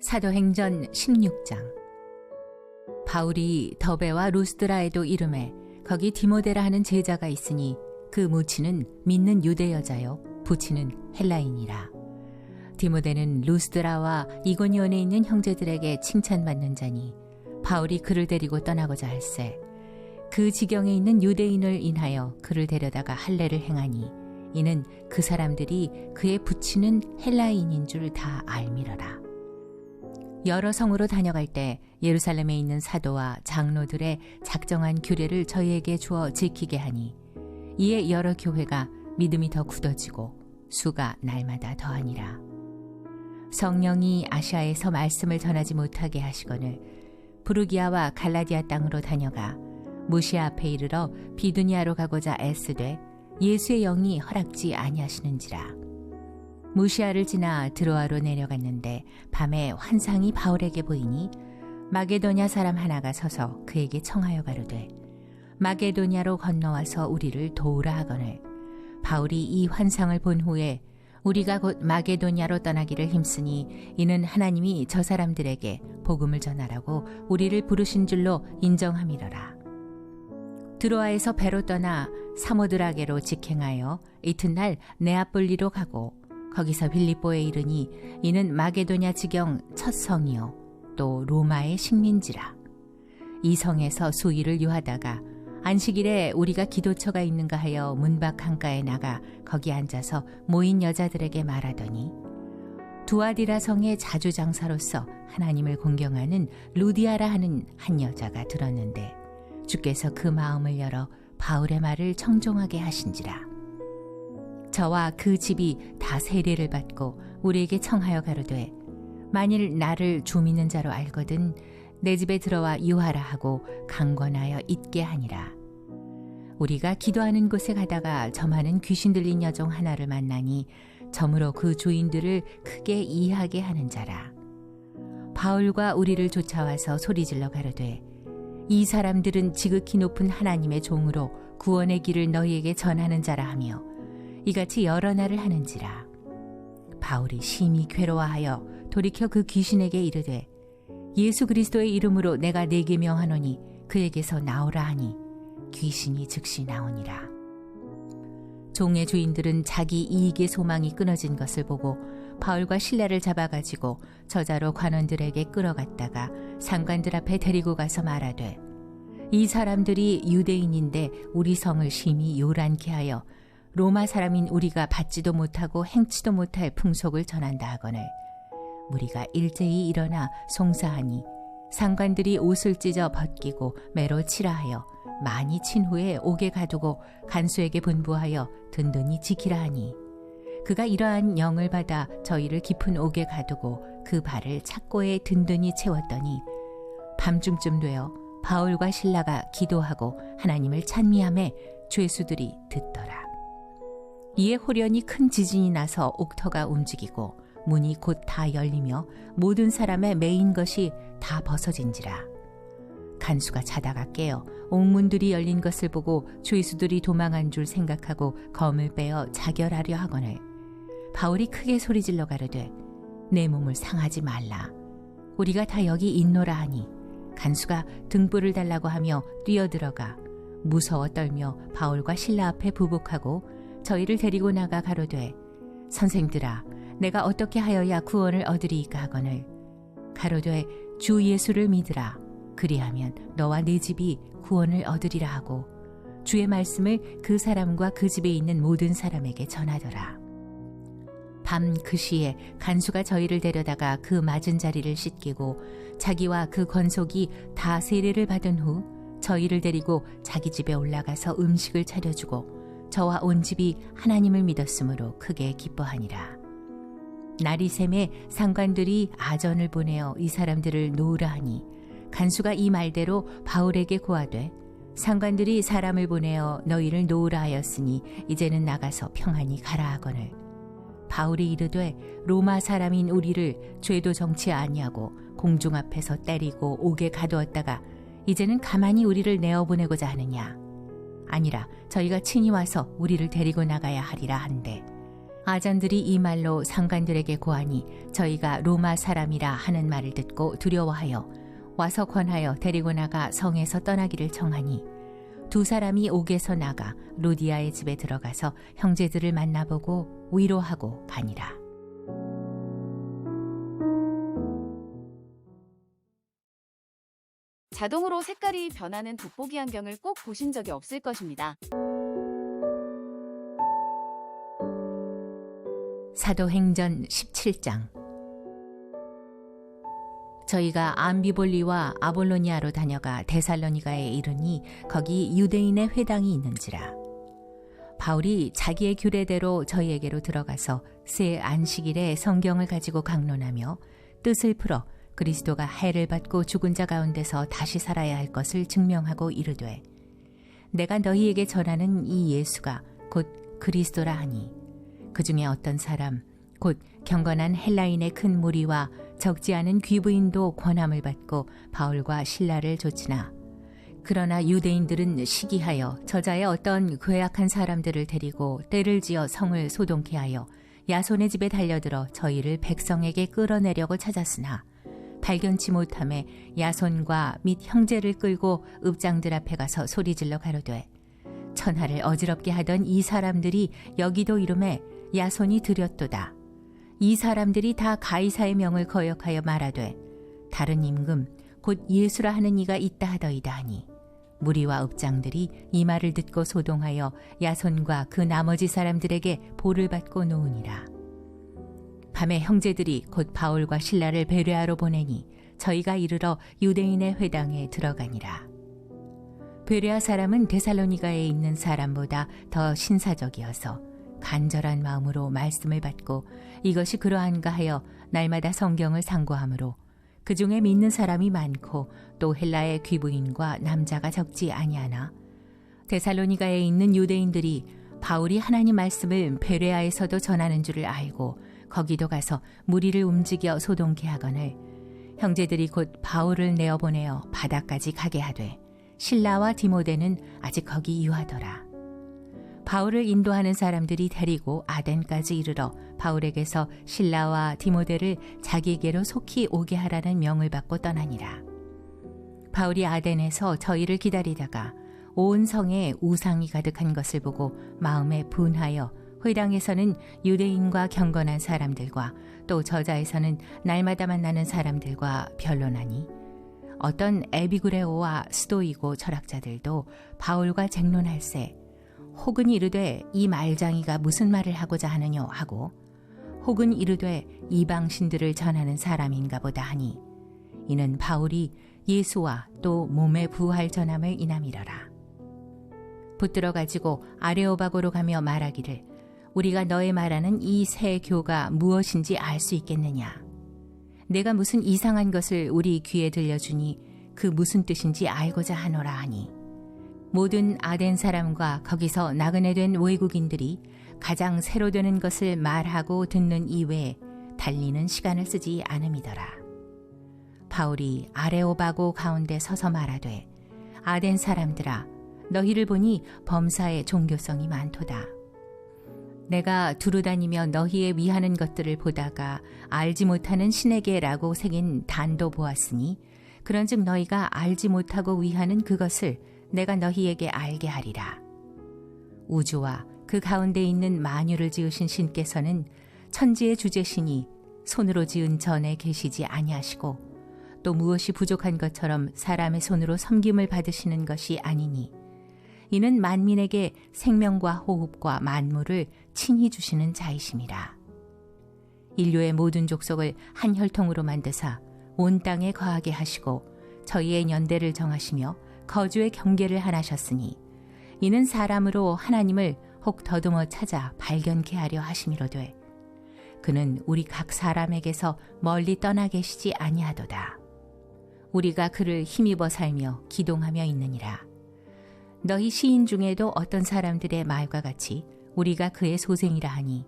사도행전 16장. 바울이 더베와 루스드라에도 이르매 거기 디모데라 하는 제자가 있으니 그 무치는 믿는 유대 여자요 부치는 헬라인이라. 디모데는 루스드라와 이고니온에 있는 형제들에게 칭찬받는 자니 바울이 그를 데리고 떠나고자 할세 그 지경에 있는 유대인을 인하여 그를 데려다가 할례를 행하니 이는 그 사람들이 그의 부치는 헬라인인 줄 다 알미러라. 여러 성으로 다녀갈 때 예루살렘에 있는 사도와 장로들의 작정한 규례를 저희에게 주어 지키게 하니 이에 여러 교회가 믿음이 더 굳어지고 수가 날마다 더하니라. 성령이 아시아에서 말씀을 전하지 못하게 하시거늘 부르기아와 갈라디아 땅으로 다녀가 무시아 앞에 이르러 비두니아로 가고자 애쓰되 예수의 영이 허락지 아니하시는지라. 무시아를 지나 드로아로 내려갔는데 밤에 환상이 바울에게 보이니 마게도냐 사람 하나가 서서 그에게 청하여 가로되 마게도냐로 건너와서 우리를 도우라 하거늘 바울이 이 환상을 본 후에 우리가 곧 마게도냐로 떠나기를 힘쓰니 이는 하나님이 저 사람들에게 복음을 전하라고 우리를 부르신 줄로 인정함이러라. 드로아에서 배로 떠나 사모드라게로 직행하여 이튿날 네아폴리로 가고 거기서 빌립보에 이르니 이는 마게도냐 지경 첫 성이요 또 로마의 식민지라. 이 성에서 수일을 유하다가 안식일에 우리가 기도처가 있는가 하여 문밖 강가에 나가 거기 앉아서 모인 여자들에게 말하더니 두아디라 성의 자주장사로서 하나님을 공경하는 루디아라 하는 한 여자가 들었는데 주께서 그 마음을 열어 바울의 말을 청종하게 하신지라. 저와 그 집이 다 세례를 받고 우리에게 청하여 가로되 만일 나를 주 믿는 자로 알거든 내 집에 들어와 유하라 하고 강권하여 있게 하니라. 우리가 기도하는 곳에 가다가 점하는 귀신 들린 여종 하나를 만나니 점으로 그 주인들을 크게 이해하게 하는 자라. 바울과 우리를 쫓아와서 소리질러 가로되 이 사람들은 지극히 높은 하나님의 종으로 구원의 길을 너희에게 전하는 자라 하며 이같이 여러 날을 하는지라. 바울이 심히 괴로워하여 돌이켜 그 귀신에게 이르되 예수 그리스도의 이름으로 내가 네게 명하노니 그에게서 나오라 하니 귀신이 즉시 나오니라. 종의 주인들은 자기 이익의 소망이 끊어진 것을 보고 바울과 실라를 잡아가지고 저자로 관원들에게 끌어갔다가 상관들 앞에 데리고 가서 말하되 이 사람들이 유대인인데 우리 성을 심히 요란케 하여 로마 사람인 우리가 받지도 못하고 행치도 못할 풍속을 전한다 하거늘 무리가 일제히 일어나 송사하니 상관들이 옷을 찢어 벗기고 매로 치라 하여 많이 친 후에 옥에 가두고 간수에게 분부하여 든든히 지키라 하니 그가 이러한 영을 받아 저희를 깊은 옥에 가두고 그 발을 착고에 든든히 채웠더니 밤중쯤 되어 바울과 실라가 기도하고 하나님을 찬미하며 죄수들이 듣더라. 이에 호련히 큰 지진이 나서 옥터가 움직이고 문이 곧 다 열리며 모든 사람의 매인 것이 다 벗어진지라. 간수가 자다가 깨어 옥문들이 열린 것을 보고 죄수들이 도망한 줄 생각하고 검을 빼어 자결하려 하거늘 바울이 크게 소리질러 가로되 내 몸을 상하지 말라. 우리가 다 여기 있노라 하니 간수가 등불을 달라고 하며 뛰어들어가 무서워 떨며 바울과 실라 앞에 부복하고 저희를 데리고 나가 가로되 선생들아 내가 어떻게 하여야 구원을 얻으리이까 하거늘 가로되 주 예수를 믿으라. 그리하면 너와 네 집이 구원을 얻으리라 하고 주의 말씀을 그 사람과 그 집에 있는 모든 사람에게 전하더라. 밤 그 시에 간수가 저희를 데려다가 그 맞은 자리를 씻기고 자기와 그 권속이 다 세례를 받은 후 저희를 데리고 자기 집에 올라가서 음식을 차려주고 저와 온 집이 하나님을 믿었으므로 크게 기뻐하니라. 날이 샘에 상관들이 아전을 보내어 이 사람들을 놓으라 하니 간수가 이 말대로 바울에게 고하되 상관들이 사람을 보내어 너희를 놓으라 하였으니 이제는 나가서 평안히 가라 하거늘 바울이 이르되 로마 사람인 우리를 죄도 정치 아니하고 공중 앞에서 때리고 옥에 가두었다가 이제는 가만히 우리를 내어보내고자 하느냐. 아니라 저희가 친히 와서 우리를 데리고 나가야 하리라 한데 아전들이 이 말로 상관들에게 고하니 저희가 로마 사람이라 하는 말을 듣고 두려워하여 와서 권하여 데리고 나가 성에서 떠나기를 청하니 두 사람이 옥에서 나가 루디아의 집에 들어가서 형제들을 만나보고 위로하고 가니라. 자동으로 색깔이 변하는 돋보기 안경을 꼭 보신 적이 없을 것입니다. 사도행전 17장. 저희가 암비볼리와 아볼로니아로 다녀가 데살로니가에 이르니 거기 유대인의 회당이 있는지라. 바울이 자기의 규례대로 저희에게로 들어가서 새 안식일에 성경을 가지고 강론하며 뜻을 풀어 그리스도가 해를 받고 죽은 자 가운데서 다시 살아야 할 것을 증명하고 이르되 내가 너희에게 전하는 이 예수가 곧 그리스도라 하니 그 중에 어떤 사람 곧 경건한 헬라인의 큰 무리와 적지 않은 귀부인도 권함을 받고 바울과 실라를 좇으나 그러나 유대인들은 시기하여 저자의 어떤 괴악한 사람들을 데리고 떼를 지어 성을 소동케 하여 야손의 집에 달려들어 저희를 백성에게 끌어내려고 찾았으나 발견치 못함에 야손과 및 형제를 끌고 읍장들 앞에 가서 소리질러 가로되 천하를 어지럽게 하던 이 사람들이 여기도 이름에 야손이 들였도다. 이 사람들이 다 가이사의 명을 거역하여 말하되 다른 임금 곧 예수라 하는 이가 있다 하더이다 하니 무리와 읍장들이 이 말을 듣고 소동하여 야손과 그 나머지 사람들에게 볼을 받고 놓으니라. 밤에 형제들이 곧 바울과 실라를 베레아로 보내니 저희가 이르러 유대인의 회당에 들어가니라. 베레아 사람은 데살로니가에 있는 사람보다 더 신사적이어서 간절한 마음으로 말씀을 받고 이것이 그러한가 하여 날마다 성경을 상고하므로 그 중에 믿는 사람이 많고 또 헬라의 귀부인과 남자가 적지 아니하나 데살로니가에 있는 유대인들이 바울이 하나님 말씀을 베레아에서도 전하는 줄을 알고 거기도 가서 무리를 움직여 소동케 하거늘 형제들이 곧 바울을 내어보내어 바다까지 가게 하되 실라와 디모데는 아직 거기 유하더라. 바울을 인도하는 사람들이 데리고 아덴까지 이르러 바울에게서 실라와 디모데를 자기에게로 속히 오게 하라는 명을 받고 떠나니라. 바울이 아덴에서 저희를 기다리다가 온 성에 우상이 가득한 것을 보고 마음에 분하여 회당에서는 유대인과 경건한 사람들과 또 저자에서는 날마다 만나는 사람들과 변론하니 어떤 에비구레오와 스도이고 철학자들도 바울과 쟁론할세 혹은 이르되 이 말장이가 무슨 말을 하고자 하느뇨 하고 혹은 이르되 이방신들을 전하는 사람인가 보다 하니 이는 바울이 예수와 또 몸의 부활 전함을 인함이러라. 붙들어 가지고 아레오바고로 가며 말하기를 우리가 너의 말하는 이 새 교가 무엇인지 알 수 있겠느냐. 내가 무슨 이상한 것을 우리 귀에 들려주니 그 무슨 뜻인지 알고자 하노라 하니 모든 아덴 사람과 거기서 나그네 된 외국인들이 가장 새로 되는 것을 말하고 듣는 이외에 달리는 시간을 쓰지 않음이더라. 바울이 아레오바고 가운데 서서 말하되 아덴 사람들아 너희를 보니 범사에 종교성이 많도다. 내가 두루다니며 너희의 위하는 것들을 보다가 알지 못하는 신에게라고 새긴 단도 보았으니 그런즉 너희가 알지 못하고 위하는 그것을 내가 너희에게 알게 하리라. 우주와 그 가운데 있는 만유를 지으신 신께서는 천지의 주제신이 손으로 지은 전에 계시지 아니하시고 또 무엇이 부족한 것처럼 사람의 손으로 섬김을 받으시는 것이 아니니 이는 만민에게 생명과 호흡과 만물을 친히 주시는 자이심이라. 인류의 모든 족속을 한 혈통으로 만드사 온 땅에 거하게 하시고 저희의 연대를 정하시며 거주의 경계를 하나셨으니 이는 사람으로 하나님을 혹 더듬어 찾아 발견케 하려 하심이로되 그는 우리 각 사람에게서 멀리 떠나 계시지 아니하도다. 우리가 그를 힘입어 살며 기동하며 있느니라. 너희 시인 중에도 어떤 사람들의 말과 같이 우리가 그의 소생이라 하니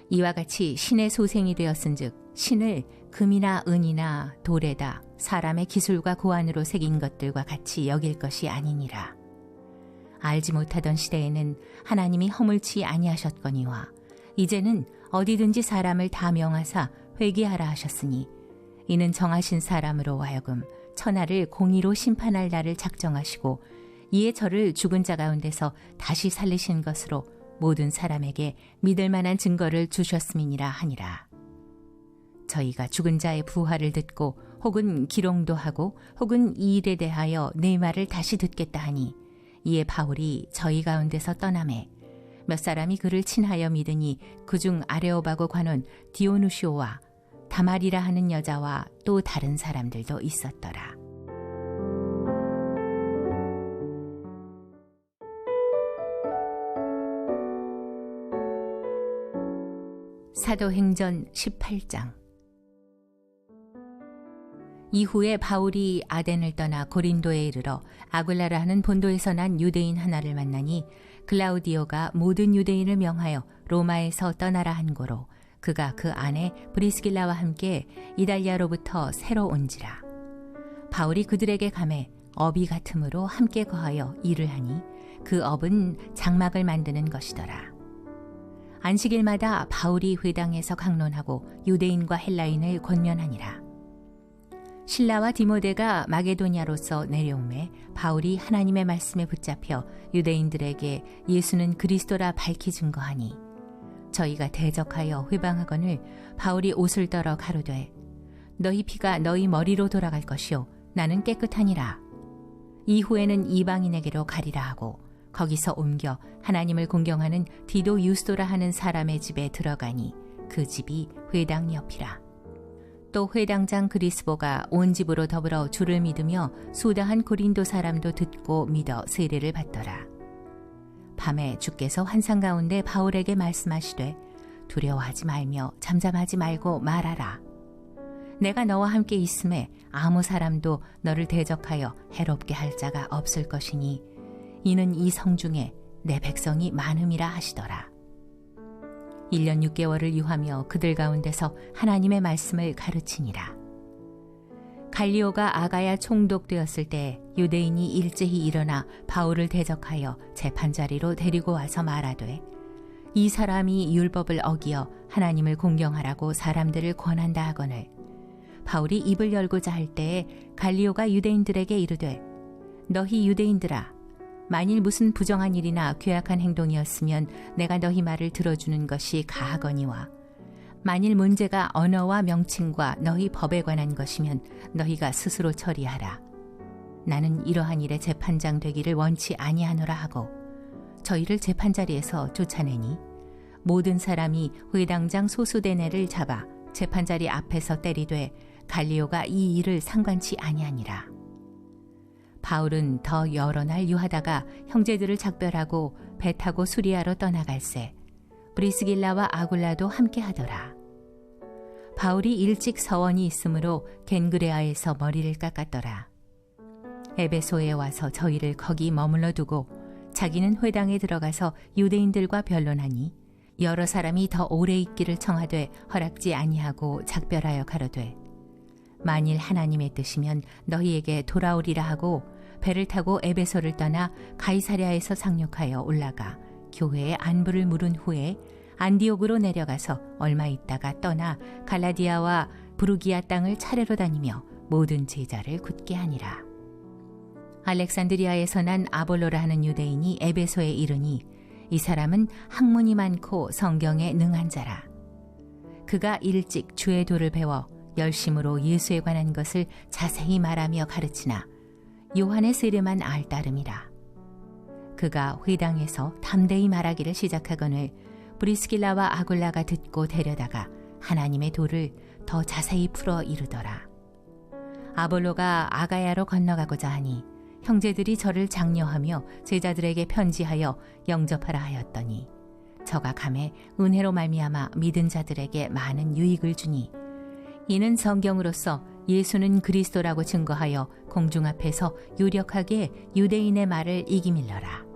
이와 같이 신의 소생이 되었은즉 신을 금이나 은이나 돌에다 사람의 기술과 고안으로 새긴 것들과 같이 여길 것이 아니니라. 알지 못하던 시대에는 하나님이 허물치 아니하셨거니와 이제는 어디든지 사람을 다 명하사 회개하라 하셨으니 이는 정하신 사람으로 하여금 천하를 공의로 심판할 날을 작정하시고 이에 저를 죽은 자 가운데서 다시 살리신 것으로 모든 사람에게 믿을 만한 증거를 주셨음이니라 하니라. 저희가 죽은 자의 부활을 듣고 혹은 기롱도 하고 혹은 이 일에 대하여 내 말을 다시 듣겠다 하니 이에 바울이 저희 가운데서 떠나매 몇 사람이 그를 친하여 믿으니 그중 아레오바고 관원 디오누시오와 다말이라 하는 여자와 또 다른 사람들도 있었더라. 사도행전 18장. 이후에 바울이 아덴을 떠나 고린도에 이르러 아굴라라 하는 본도에서 난 유대인 하나를 만나니 글라우디오가 모든 유대인을 명하여 로마에서 떠나라 한 고로 그가 그 안에 브리스길라와 함께 이달리아로부터 새로 온지라. 바울이 그들에게 가매 업이 같음으로 함께 거하여 일을 하니 그 업은 장막을 만드는 것이더라. 안식일마다 바울이 회당에서 강론하고 유대인과 헬라인을 권면하니라. 실라와 디모데가 마게도니아로서 내려오매 바울이 하나님의 말씀에 붙잡혀 유대인들에게 예수는 그리스도라 밝히 증거하니 저희가 대적하여 회방하거늘 바울이 옷을 떨어 가로되 너희 피가 너희 머리로 돌아갈 것이요 나는 깨끗하니라. 이후에는 이방인에게로 가리라 하고 거기서 옮겨 하나님을 공경하는 디도 유스도라 하는 사람의 집에 들어가니 그 집이 회당 옆이라. 또 회당장 그리스보가 온 집으로 더불어 주를 믿으며 수다한 고린도 사람도 듣고 믿어 세례를 받더라. 밤에 주께서 환상 가운데 바울에게 말씀하시되 두려워하지 말며 잠잠하지 말고 말하라. 내가 너와 함께 있음에 아무 사람도 너를 대적하여 해롭게 할 자가 없을 것이니 이는 이 성중에 내 백성이 많음이라 하시더라. 1년 6개월을 유하며 그들 가운데서 하나님의 말씀을 가르치니라. 갈리오가 아가야 총독되었을 때 유대인이 일제히 일어나 바울을 대적하여 재판자리로 데리고 와서 말하되 이 사람이 율법을 어기어 하나님을 공경하라고 사람들을 권한다 하거늘 바울이 입을 열고자 할 때에 갈리오가 유대인들에게 이르되 너희 유대인들아 만일 무슨 부정한 일이나 괴악한 행동이었으면 내가 너희 말을 들어주는 것이 가하거니와 만일 문제가 언어와 명칭과 너희 법에 관한 것이면 너희가 스스로 처리하라. 나는 이러한 일에 재판장 되기를 원치 아니하노라 하고 저희를 재판자리에서 쫓아내니 모든 사람이 회당장 소수대네를 잡아 재판자리 앞에서 때리되 갈리오가 이 일을 상관치 아니하니라. 바울은 더 여러 날 유하다가 형제들을 작별하고 배 타고 수리아로 떠나갈새 브리스길라와 아굴라도 함께 하더라. 바울이 일찍 서원이 있으므로 겐그레아에서 머리를 깎았더라. 에베소에 와서 저희를 거기 머물러 두고 자기는 회당에 들어가서 유대인들과 변론하니 여러 사람이 더 오래 있기를 청하되 허락지 아니하고 작별하여 가로되 만일 하나님의 뜻이면 너희에게 돌아오리라 하고 배를 타고 에베소를 떠나 가이사랴에서 상륙하여 올라가 교회에 안부를 물은 후에 안디옥으로 내려가서 얼마 있다가 떠나 갈라디아와 부르기아 땅을 차례로 다니며 모든 제자를 굳게 하니라. 알렉산드리아에서 난 아볼로라 하는 유대인이 에베소에 이르니 이 사람은 학문이 많고 성경에 능한 자라. 그가 일찍 주의 도를 배워 열심으로 예수에 관한 것을 자세히 말하며 가르치나 요한의 세례만 알 따름이라. 그가 회당에서 담대히 말하기를 시작하거늘 브리스길라와 아굴라가 듣고 데려다가 하나님의 도를 더 자세히 풀어 이르더라. 아볼로가 아가야로 건너가고자 하니 형제들이 저를 장려하며 제자들에게 편지하여 영접하라 하였더니 저가 감에 은혜로 말미암아 믿은 자들에게 많은 유익을 주니 이는 성경으로서 예수는 그리스도라고 증거하여 공중 앞에서 유력하게 유대인의 말을 이기밀러라.